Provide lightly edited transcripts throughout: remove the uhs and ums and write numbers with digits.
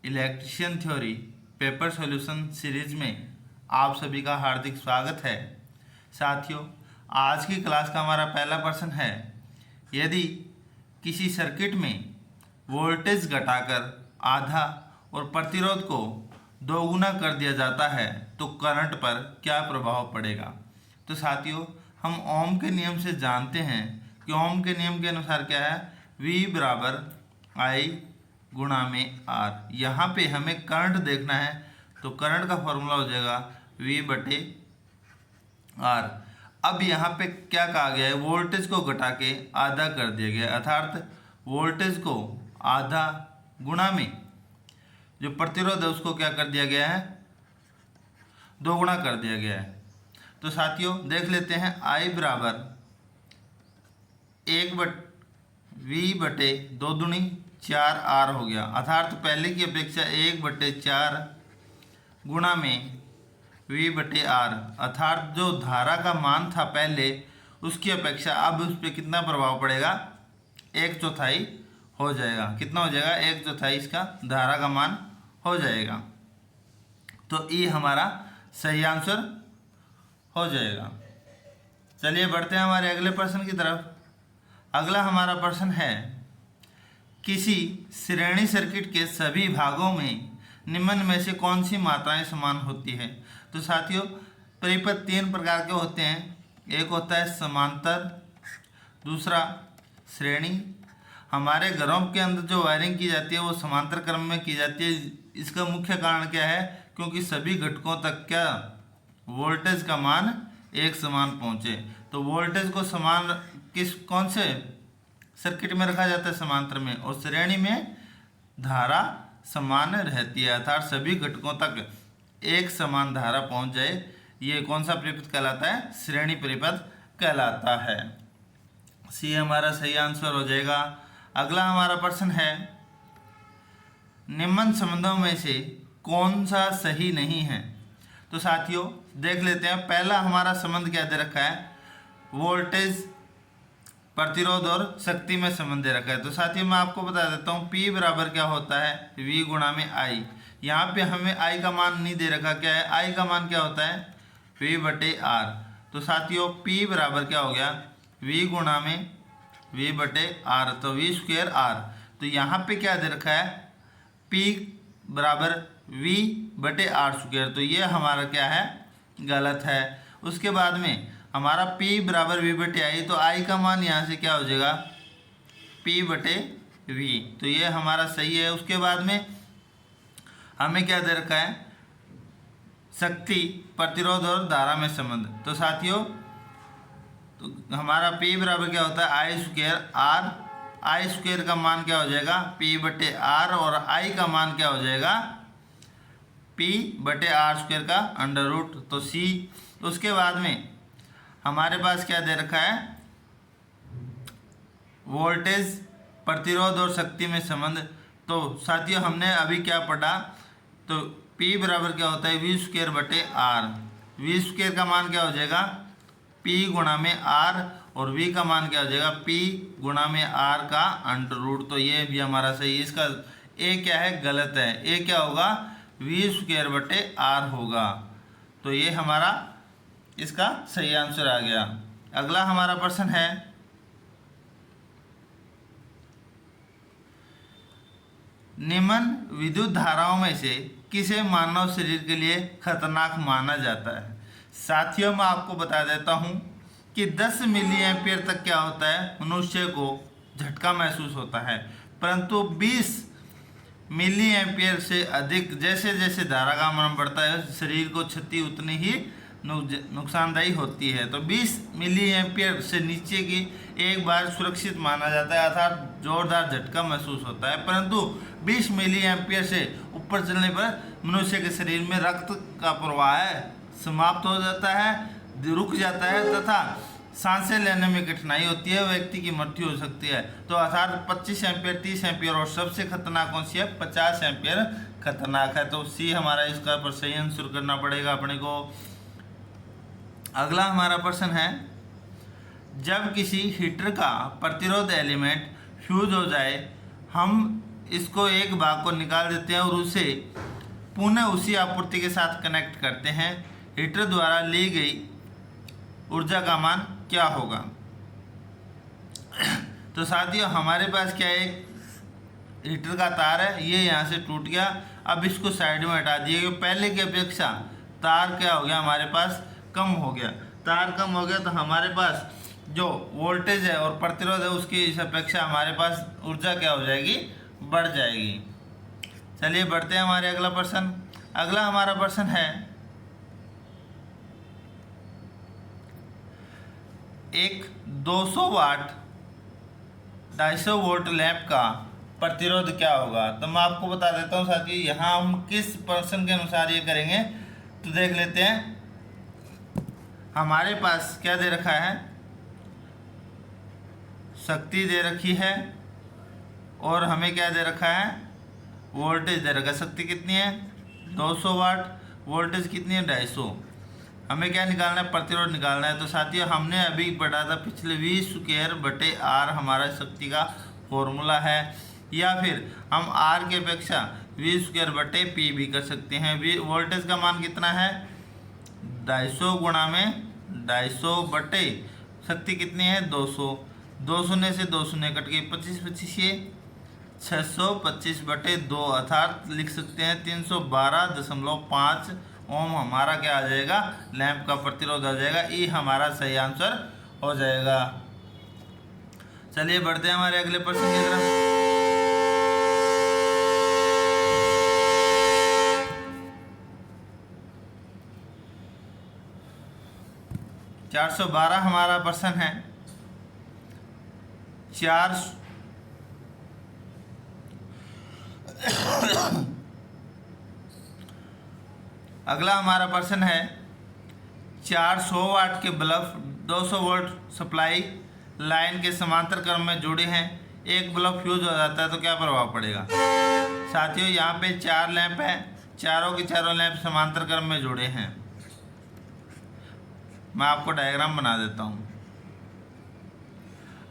Electrician theory paper solution series में आप सभी का हार्दिक स्वागत है। साथियों, आज की क्लास का हमारा पहला प्रश्न है, यदि किसी सर्किट में वोल्टेज घटाकर आधा और प्रतिरोध को दोगुना कर दिया जाता है तो करंट पर क्या प्रभाव पड़ेगा। तो साथियों, हम ओम के नियम से जानते हैं कि ओम के नियम के अनुसार क्या है, V बराबर I गुणा में R। यहाँ पे हमें करंट देखना है तो करंट का फॉर्मूला हो जाएगा V बटे R। अब यहाँ पे क्या कहा गया है, वोल्टेज को घटा के आधा कर दिया गया, अर्थात वोल्टेज को आधा गुणा में जो प्रतिरोध है उसको क्या कर दिया गया है, दोगुना कर दिया गया है। तो साथियों देख लेते हैं, I बराबर V बटे 2 दूनी 4 R हो गया, अर्थात पहले की अपेक्षा 1 बटे 4 गुणा में V बटे R, अर्थात जो धारा का मान था पहले उसकी अपेक्षा अब उस पर कितना प्रभाव पड़ेगा, 1/4 हो जाएगा। कितना हो जाएगा, 1/4 इसका धारा का मान हो जाएगा। तो ये हमारा सही आंसर हो जाएगा। चलिए बढ़ते हैं हमारे अगले प्रश्न की तरफ। अगला हमारा प्रश्न है, किसी श्रेणी सर्किट के सभी भागों में निम्न में से कौन सी मात्राएं समान होती है। तो साथियों, परिपथ 3 प्रकार के होते हैं। एक होता है समांतर, दूसरा श्रेणी। हमारे घरों के अंदर जो वायरिंग की जाती है वो समांतर क्रम में की जाती है। इसका मुख्य कारण क्या है, क्योंकि सभी घटकों तक क्या वोल्टेज का मान एक समान पहुँचे। तो वोल्टेज को समान कौन से सर्किट में रखा जाता है, समांतर में, और श्रेणी में धारा समान रहती है, अर्थात सभी घटकों तक एक समान धारा पहुंच जाए। ये कौन सा परिपथ कहलाता है, श्रेणी परिपथ कहलाता है। सी हमारा सही आंसर हो जाएगा। अगला हमारा प्रश्न है, निम्न संबंधों में से कौन सा सही नहीं है। तो साथियों देख लेते हैं, पहला हमारा संबंध क्या दे रखा है, वोल्टेज प्रतिरोध और शक्ति में संबंध दे रखा है। तो साथियों मैं आपको बता देता हूँ, P बराबर क्या होता है, V गुणा में I। यहाँ पे हमें I का मान नहीं दे रखा, क्या है, I का मान क्या होता है, V बटे R। तो साथियों P बराबर क्या हो गया, V गुणा में V बटे R, तो V स्क्वायर R। तो यहाँ पे क्या दे रखा है, P बराबर V बटे R स्क्वायर, तो ये हमारा क्या है, गलत है। उसके बाद में हमारा P बराबर V बटे I, तो I का मान यहाँ से क्या हो जाएगा, P बटे V, तो ये हमारा सही है। उसके बाद में हमें क्या दे रखा है, शक्ति, प्रतिरोध और धारा में संबंध। तो साथियों तो हमारा P बराबर क्या होता है, I square R। I square का मान क्या हो जाएगा, P बटे R, और I का मान क्या हो जाएगा, P बटे R स्क्वायर का अंडर रूट, तो C। उसके बाद में हमारे पास क्या दे रखा है, वोल्टेज, प्रतिरोध और शक्ति में संबंध। तो साथियों हमने अभी क्या पढ़ा, तो P बराबर क्या होता है, V स्क्वायर बटे R। V स्क्वायर का मान क्या हो जाएगा, P गुणा में R, और V का मान क्या हो जाएगा, P गुणा में R का अंडर रूट। तो ये भी हमारा सही है। इसका A क्या है, गलत है। A क्या होगा, V स्क्वायर बटे R होगा। तो ये हमारा इसका सही आंसर आ गया। अगला हमारा प्रश्न है, निम्न विद्युत धाराओं में से किसे मानव शरीर के लिए खतरनाक माना जाता है। साथियों मैं आपको बता देता हूं कि 10 मिली एम्पियर तक क्या होता है, मनुष्य को झटका महसूस होता है, परंतु 20 मिली एम्पियर से अधिक जैसे जैसे धारा का मान बढ़ता है शरीर को क्षति उतनी ही नुकसानदायी होती है। तो 20 मिली एम्पियर से नीचे की एक बार सुरक्षित माना जाता है, अर्थात जोरदार झटका महसूस होता है, परंतु 20 मिली एम्पियर से ऊपर चलने पर मनुष्य के शरीर में रक्त का प्रवाह समाप्त हो जाता है, रुक जाता है, तथा सांसें लेने में कठिनाई होती है, व्यक्ति की मृत्यु हो सकती है। तो अर्थात 25 एम्पियर, 30 एम्पियर और सबसे खतरनाक कौन सी है? 50 एम्पियर खतरनाक है। तो सी हमारा इसका पर सही आंसर करना पड़ेगा अपने को। अगला हमारा प्रश्न है, जब किसी हीटर का प्रतिरोध एलिमेंट फ्यूज हो जाए, हम इसको एक भाग को निकाल देते हैं और उसे पुनः उसी आपूर्ति के साथ कनेक्ट करते हैं, हीटर द्वारा ली गई ऊर्जा का मान क्या होगा? तो साथियों हमारे पास क्या है, एक हीटर का तार है, ये यहाँ से टूट गया। अब इसको साइड में हटा दिए, पहले की अपेक्षा तार क्या हो गया हमारे पास? कम हो गया। तार कम हो गया तो हमारे पास जो वोल्टेज है और प्रतिरोध है उसकी इस अपेक्षा हमारे पास ऊर्जा क्या हो जाएगी? बढ़ जाएगी। चलिए बढ़ते हैं हमारे अगला प्रश्न। अगला हमारा प्रश्न है, एक 200 वाट 250 वोल्ट लैंप का प्रतिरोध क्या होगा? तो मैं आपको बता देता हूँ साथियों, यहाँ हम किस प्रश्न के अनुसार ये करेंगे तो देख लेते हैं। हमारे पास क्या दे रखा है? शक्ति दे रखी है और हमें क्या दे रखा है? वोल्टेज दे रखा है। शक्ति कितनी है? 200 वाट। वोल्टेज कितनी है? 250। हमें क्या निकालना है? प्रतिरोध निकालना है। तो साथियों हमने अभी पढ़ा था पिछले V²/R हमारा शक्ति का फॉर्मूला है, या फिर हम R की अपेक्षा V²/P भी कर सकते हैं। वोल्टेज का मान कितना है? 250 गुणा में 250 शक्ति कितनी है? 200। 2 शून्य से 2 शून्य कट गई, 25 ये 625/2 अर्थात लिख सकते हैं 312.5 ओम हमारा क्या आ जाएगा? लैंप का प्रतिरोध आ जाएगा। ई हमारा सही आंसर हो जाएगा। चलिए बढ़ते हैं हमारे अगले प्रश्न की तरफ। 412 हमारा प्रश्न है। अगला हमारा प्रश्न है, 400 वाट के बल्ब 200 वोल्ट सप्लाई लाइन के समांतर क्रम में जुड़े हैं, एक बल्ब फ्यूज हो जाता है तो क्या प्रभाव पड़ेगा? साथियों यहाँ पे 4 लैंप हैं, चारों के चारों लैंप समांतर क्रम में जुड़े हैं। मैं आपको डायग्राम बना देता हूँ।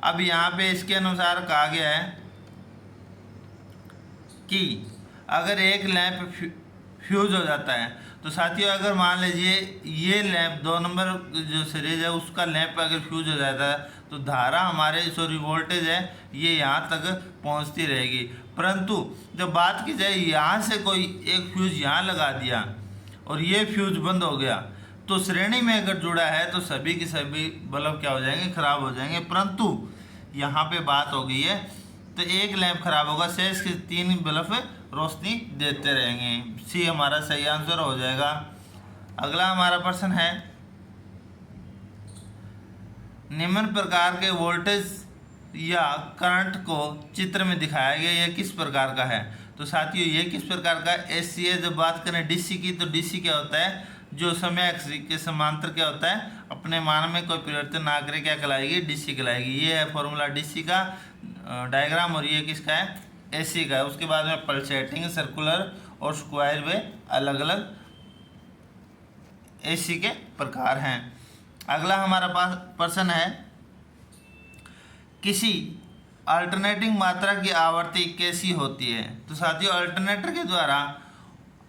अब यहाँ पे इसके अनुसार कहा गया है कि अगर एक लैंप फ्यूज हो जाता है तो साथियों अगर मान लीजिए ये लैंप 2 नंबर जो सीरीज है उसका लैंप अगर फ्यूज हो जाता है तो धारा हमारे वोल्टेज है ये यहाँ तक पहुँचती रहेगी। परंतु जब बात की जाए यहाँ से कोई एक फ्यूज यहाँ लगा दिया और ये फ्यूज बंद हो गया तो श्रेणी में अगर जुड़ा है तो सभी के सभी बल्ब क्या हो जाएंगे? खराब हो जाएंगे। परंतु यहाँ पे बात हो गई है तो एक लैंप खराब होगा, शेष के 3 बल्ब रोशनी देते रहेंगे। सी हमारा सही आंसर हो जाएगा। अगला हमारा प्रश्न है, निम्न प्रकार के वोल्टेज या करंट को चित्र में दिखाया गया, यह किस प्रकार का है? तो साथियों ये किस प्रकार का? एसी है। जब बात करें डीसी की तो डीसी क्या होता है? जो समय एक्स के समांतर क्या होता है? अपने मान में कोई परिवर्तन ना करे क्या कहलाएगी? डीसी कहलाएगी। ये है फॉर्मूला डीसी का डायग्राम और ये किसका है? एसी का है। उसके बाद में पल्सेटिंग, सर्कुलर और स्क्वायर वे अलग अलग एसी के प्रकार हैं। अगला हमारा पास प्रश्न है, किसी अल्टरनेटिंग मात्रा की आवृत्ति कैसी होती है? तो साथियों अल्टरनेटर के द्वारा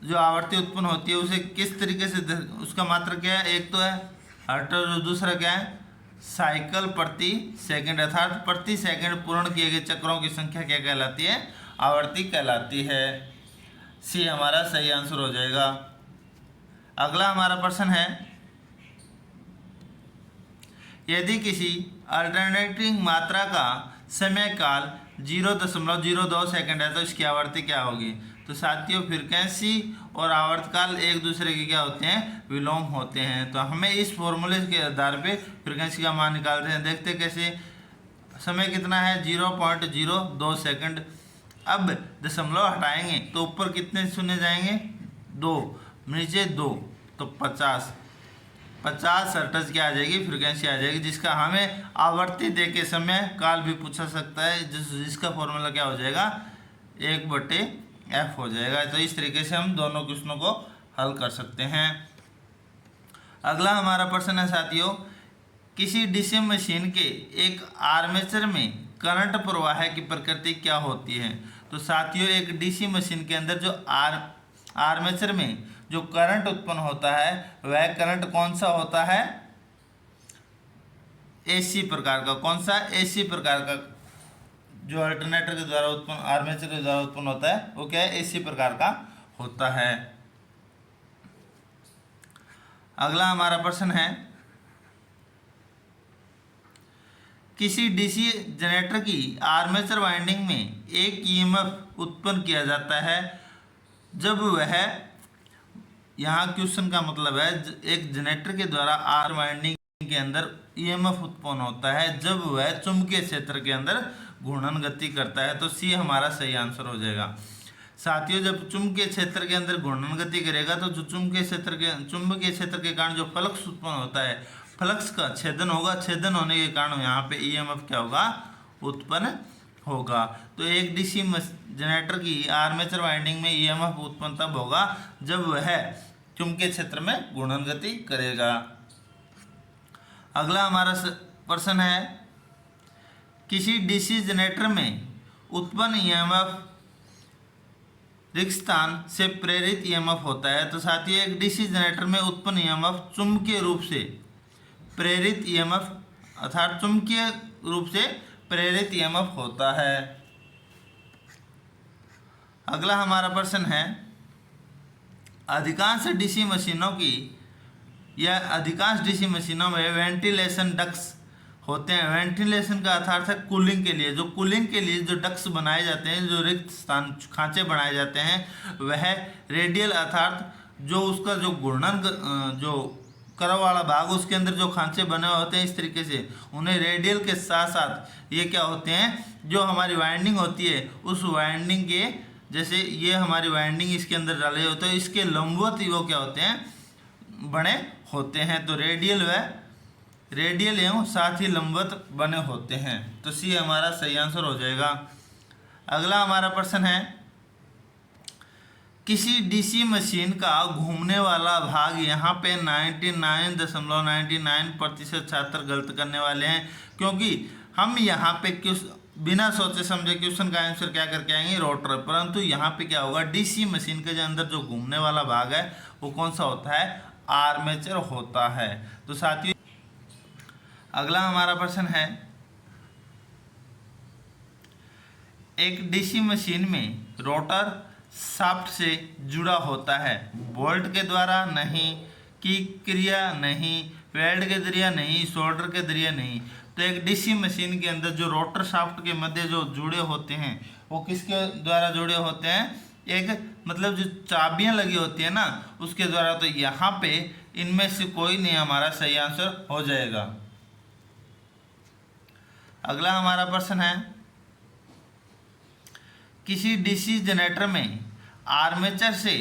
जो आवृत्ति उत्पन्न होती है उसे किस तरीके से, उसका मात्रा क्या है? एक तो है हर्ट्ज और दूसरा क्या है? साइकिल प्रति सेकंड, अर्थात प्रति सेकंड पूर्ण किए गए चक्रों की संख्या क्या कहलाती है? आवृत्ति कहलाती है। सी हमारा सही आंसर हो जाएगा। अगला हमारा प्रश्न है, यदि किसी अल्टरनेटिंग मात्रा का समय काल 0.02 सेकंड है तो इसकी आवृत्ति क्या होगी? तो साथियों फ्रीक्वेंसी और आवर्तकाल एक दूसरे के क्या होते हैं? विलोम होते हैं। तो हमें इस फॉर्मूले के आधार पे फ्रीक्वेंसी का मान निकालते हैं। देखते हैं कैसे। समय कितना है? 0.02 सेकंड। अब दशमलव हटाएंगे तो ऊपर कितने शून्य जाएंगे? 2, नीचे 2 तो 50। 50 हर्ट्ज क्या आ जाएगी, फ्रीक्वेंसी आ जाएगी, जिसका हमें आवर्ती दे के समय काल भी पूछा सकता है, जिसका फॉर्मूला क्या हो जाएगा, 1/f हो जाएगा। तो इस तरीके से हम दोनों क्वेश्चनों को हल कर सकते हैं। अगला हमारा प्रश्न है साथियों, किसी डीसी मशीन के एक आर्मेचर में करंट प्रवाह की प्रकृति क्या होती है। तो साथियों, एक डीसी मशीन के अंदर जो आर्मेचर में जो करंट उत्पन्न होता है वह करंट कौन सा होता है, एसी प्रकार का। कौन सा, एसी प्रकार का। जो अल्टरनेटर के द्वारा उत्पन्न, आर्मेचर के द्वारा उत्पन्न होता है वो क्या है, एसी प्रकार का होता है। अगला हमारा प्रश्न है, किसी डीसी जनरेटर की आर्मेचर वाइंडिंग में एक ईएमएफ उत्पन्न किया जाता है जब वह, यहाँ क्वेश्चन का मतलब है एक जनरेटर के द्वारा आर वाइंडिंग के अंदर ईएमएफ उत्पन्न होता है जब वह चुंबकीय क्षेत्र के अंदर घूर्णन गति करता है। तो सी हमारा सही आंसर हो जाएगा। साथियों, जब चुंबकीय क्षेत्र के अंदर घूर्णन गति करेगा तो जो चुंबकीय क्षेत्र के कारण जो फ्लक्स उत्पन्न होता है, फ्लक्स का छेदन होगा, छेदन होने के कारण यहाँ पे ईएमएफ क्या होगा, उत्पन्न होगा। तो एक डीसी जनरेटर की आर्मेचर वाइंडिंग में ईएमएफ उत्पन्न तब होगा जब वह चुंबकीय क्षेत्र में घूर्णन गति करेगा। अगला हमारा प्रश्न है, किसी डीसी जनरेटर में उत्पन्न ईएमएफ रिक्तस्थान से प्रेरित ईएमएफ होता है। तो साथियों, एक डीसी जनरेटर में उत्पन्न ईएमएफ चुंबकीय रूप से प्रेरित ईएमएफ अर्थात चुंबकीय रूप से प्रेरित ईएमएफ होता है। अगला हमारा प्रश्न है, अधिकांश डीसी मशीनों में वेंटिलेशन डक्ट्स होते हैं। वेंटिलेशन का अर्थ है कूलिंग के लिए। कूलिंग के लिए जो डक्ट्स बनाए जाते हैं, जो रिक्त स्थान खांचे बनाए जाते हैं, वह रेडियल अर्थात जो उसका जो घूर्णन जो कर्व वाला भाग उसके अंदर जो खांचे बने होते हैं, इस तरीके से उन्हें रेडियल के साथ साथ ये क्या होते हैं, जो हमारी वाइंडिंग होती है उस वाइंडिंग के, जैसे ये हमारी वाइंडिंग इसके अंदर डाले होते हैं, इसके लंबवत ही वो क्या होते हैं, बने होते हैं। तो रेडियल एवं साथ ही लंबवत बने होते हैं। तो सी हमारा सही आंसर हो जाएगा। अगला हमारा प्रश्न है, किसी डीसी मशीन का घूमने वाला भाग, यहाँ पे 99.99% छात्र गलत करने वाले हैं, क्योंकि हम यहाँ पे बिना सोचे समझे क्वेश्चन का आंसर क्या करके आएंगे, रोटर। परंतु यहाँ पे क्या होगा, डीसी मशीन के अंदर जो घूमने वाला भाग है वो कौन सा होता है, आर्मेचर होता है। तो साथियों, अगला हमारा प्रश्न है, एक डीसी मशीन में रोटर शाफ्ट से जुड़ा होता है, बोल्ट के द्वारा नहीं, की क्रिया नहीं, वेल्ड के जरिए नहीं, सोल्डर के जरिए नहीं। तो एक डीसी मशीन के अंदर जो रोटर शाफ्ट के मध्य जो जुड़े होते हैं वो किसके द्वारा जुड़े होते हैं, एक मतलब जो चाबियां लगी होती है ना उसके द्वारा। तो यहाँ पे इनमें से कोई नहीं हमारा सही आंसर हो जाएगा। अगला हमारा प्रश्न है, किसी डीसी जनरेटर में आर्मेचर से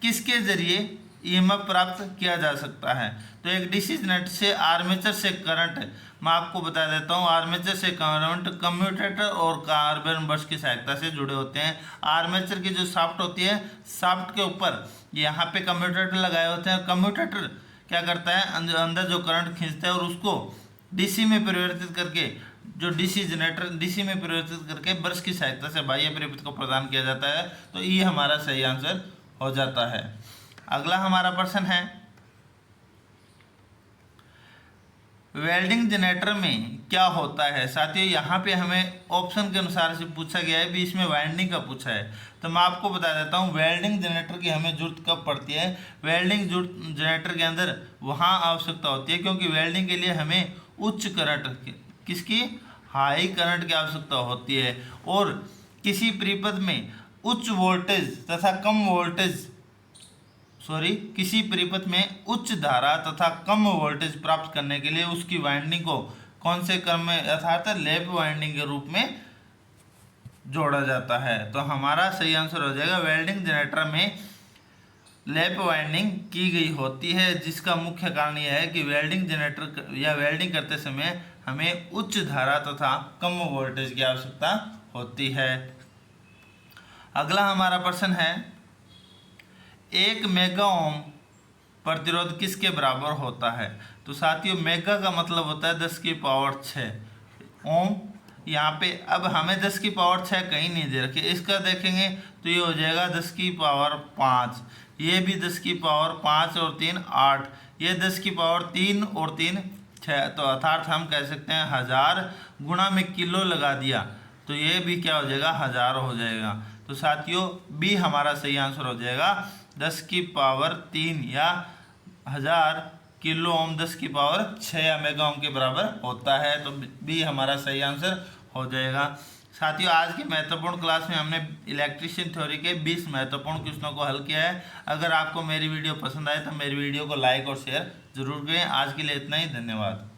किसके जरिए ईएमएफ प्राप्त किया जा सकता है। तो एक डीसी जनरेटर से आर्मेचर से करंट, मैं आपको बता देता हूँ, आर्मेचर से करंट कम्यूटेटर और कार्बन ब्रश की सहायता से जुड़े होते हैं। आर्मेचर की जो शाफ्ट होती है, शाफ्ट के ऊपर यहाँ पे कम्यूटेटर लगाए होते हैं। कम्यूटेटर क्या करता है, अंदर जो करंट खींचता है और उसको डीसी में परिवर्तित करके, जो डीसी जनरेटर डीसी में परिवर्तित करके ब्रश की सहायता से बाह्य परिपथ को प्रदान किया जाता है। तो ये हमारा सही आंसर हो जाता है। अगला हमारा प्रश्न है, वेल्डिंग जनरेटर में क्या होता है। साथियों, यहाँ पे हमें ऑप्शन के अनुसार से पूछा गया है, भी इसमें वाइंडिंग का पूछा है। तो मैं आपको बता देता हूँ वेल्डिंग जनरेटर की हमें जरूरत कब पड़ती है। वेल्डिंग जनरेटर के अंदर वहाँ आवश्यकता होती है क्योंकि वेल्डिंग के लिए हमें उच्च करंट, किसकी, हाई करंट की आवश्यकता होती है, और किसी परिपथ में उच्च वोल्टेज तथा कम वोल्टेज किसी परिपथ में उच्च धारा तथा कम वोल्टेज प्राप्त करने के लिए उसकी वाइंडिंग को कौन से क्रम में अर्थात लैप वाइंडिंग के रूप में जोड़ा जाता है। तो हमारा सही आंसर हो जाएगा, वेल्डिंग जनरेटर में लैप वाइंडिंग की गई होती है, जिसका मुख्य कारण यह है कि वेल्डिंग जनरेटर या वेल्डिंग करते समय हमें उच्च धारा तथा कम वोल्टेज की आवश्यकता होती है। अगला हमारा प्रश्न है 1 मेगा ओम प्रतिरोध किसके बराबर होता है। तो साथियों मेगा का मतलब होता है 10 की पावर 6 ओम। यहाँ पे अब हमें 10 की पावर 6 कहीं नहीं दे रखी, इसका देखेंगे तो ये हो जाएगा 10 की पावर 5, ये भी 10 की पावर 5 और 3 8, ये 10 की पावर 3 और 3 6। तो अर्थात हम कह सकते हैं 1000 गुणा में किलो लगा दिया तो ये भी क्या हो जाएगा 1000 हो जाएगा। तो साथियों बी हमारा सही आंसर हो जाएगा 10 की पावर 3 या 1000 किलो ओम 10 की पावर 6 या मेगा ओम के बराबर होता है। तो बी हमारा सही आंसर हो जाएगा। साथियों आज की महत्वपूर्ण क्लास में हमने इलेक्ट्रिशियन थ्योरी के 20 महत्वपूर्ण क्वेश्चनों को हल किया है। अगर आपको मेरी वीडियो पसंद आए तो मेरी वीडियो को लाइक और शेयर जरूर करें। आज के लिए इतना ही, धन्यवाद।